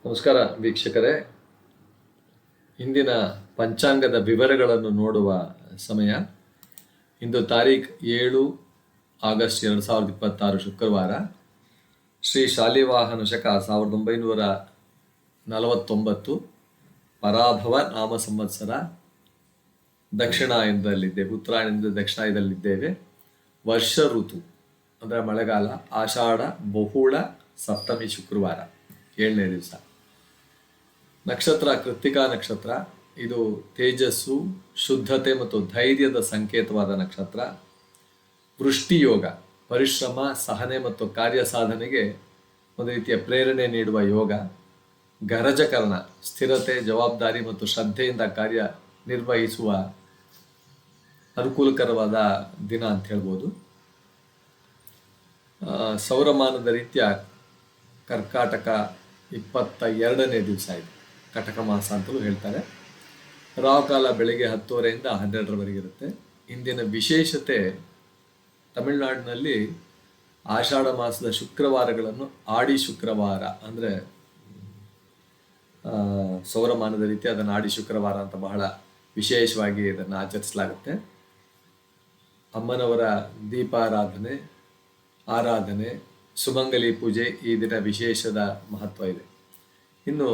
ನಮಸ್ಕಾರ ವೀಕ್ಷಕರೇ. ಇಂದಿನ ಪಂಚಾಂಗದ ವಿವರಗಳನ್ನು ನೋಡುವ ಸಮಯ. ಇಂದು ತಾರೀಖ್ 7 ಆಗಸ್ಟ್ 2026 ಶುಕ್ರವಾರ. ಶ್ರೀ ಶಾಲಿವಾಹನ ಶಕ 1949 ಪರಾಭವ ನಾಮ ಸಂವತ್ಸರ. ದಕ್ಷಿಣಾಯನದಲ್ಲಿದ್ದೇವೆ, ಉತ್ತರಾಯಣದಿಂದ ದಕ್ಷಿಣಾಯನದಲ್ಲಿದ್ದೇವೆ. ವರ್ಷ ಋತು ಅಂದರೆ ಮಳೆಗಾಲ. ಆಷಾಢ ಬಹುಳ ಸಪ್ತಮಿ ಶುಕ್ರವಾರ, 7ನೇ ದಿವಸ. ನಕ್ಷತ್ರ ಕೃತ್ತಿಕಾ ನಕ್ಷತ್ರ. ಇದು ತೇಜಸ್ಸು, ಶುದ್ಧತೆ ಮತ್ತು ಧೈರ್ಯದ ಸಂಕೇತವಾದ ನಕ್ಷತ್ರ. ವೃಷ್ಟಿ ಯೋಗ, ಪರಿಶ್ರಮ, ಸಹನೆ ಮತ್ತು ಕಾರ್ಯ ಸಾಧನೆಗೆ ಒಂದು ರೀತಿಯ ಪ್ರೇರಣೆ ನೀಡುವ ಯೋಗ. ಗರಜಕರಣ, ಸ್ಥಿರತೆ, ಜವಾಬ್ದಾರಿ ಮತ್ತು ಶ್ರದ್ಧೆಯಿಂದ ಕಾರ್ಯ ನಿರ್ವಹಿಸುವ ಅನುಕೂಲಕರವಾದ ದಿನ ಅಂತ ಹೇಳ್ಬೋದು. ಸೌರಮಾನದ ರೀತಿಯ ಕರ್ಕಾಟಕ 22ನೇ ದಿವಸ ಇದು, ಕಟಕ ಮಾಸ ಅಂತಲೂ ಹೇಳ್ತಾರೆ. ರಾಹುಕಾಲ ಬೆಳಗ್ಗೆ 10:30ರಿಂದ 12ರವರೆಗೆ ಇರುತ್ತೆ. ಇಂದಿನ ವಿಶೇಷತೆ, ತಮಿಳುನಾಡಿನಲ್ಲಿ ಆಷಾಢ ಮಾಸದ ಶುಕ್ರವಾರಗಳನ್ನು ಆಡಿ ಶುಕ್ರವಾರ ಅಂದರೆ ಸೌರಮಾನದ ರೀತಿ ಅದನ್ನು ಆಡಿ ಶುಕ್ರವಾರ ಅಂತ ಬಹಳ ವಿಶೇಷವಾಗಿ ಇದನ್ನು ಆಚರಿಸಲಾಗುತ್ತೆ. ಅಮ್ಮನವರ ದೀಪಾರಾಧನೆ, ಆರಾಧನೆ, ಸುಮಂಗಲಿ ಪೂಜೆ ಈ ದಿನ ವಿಶೇಷದ ಮಹತ್ವ ಇದೆ. ಇನ್ನು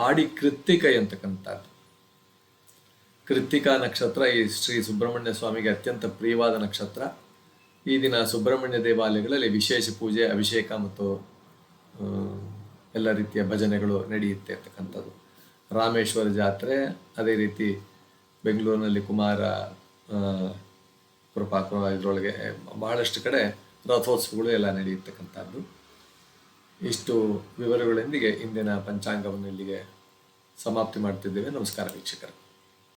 ಆಡಿ ಕೃತ್ತಿಕೈ ಅಂತಕ್ಕಂಥದ್ದು. ಕೃತ್ತಿಕಾ ನಕ್ಷತ್ರ ಈ ಶ್ರೀ ಸುಬ್ರಹ್ಮಣ್ಯ ಸ್ವಾಮಿಗೆ ಅತ್ಯಂತ ಪ್ರಿಯವಾದ ನಕ್ಷತ್ರ. ಈ ದಿನ ಸುಬ್ರಹ್ಮಣ್ಯ ದೇವಾಲಯಗಳಲ್ಲಿ ವಿಶೇಷ ಪೂಜೆ, ಅಭಿಷೇಕ ಮತ್ತು ಎಲ್ಲ ರೀತಿಯ ಭಜನೆಗಳು ನಡೆಯುತ್ತೆ ಅಂತಕ್ಕಂಥದ್ದು. ರಾಮೇಶ್ವರ ಜಾತ್ರೆ, ಅದೇ ರೀತಿ ಬೆಂಗಳೂರಿನಲ್ಲಿ ಕುಮಾರ ಕೃಪಾ ಇದರೊಳಗೆ ಬಹಳಷ್ಟು ಕಡೆ ರಥೋತ್ಸವಗಳು ಎಲ್ಲ ನಡೆಯತಕ್ಕಂಥದ್ದು. ಇಷ್ಟು ವಿವರಗಳೊಂದಿಗೆ ಇಂದಿನ ಪಂಚಾಂಗವನ್ನು ಇಲ್ಲಿಗೆ ಸಮಾಪ್ತಿ ಮಾಡ್ತಿದ್ದೇವೆ. ನಮಸ್ಕಾರ ವೀಕ್ಷಕರು.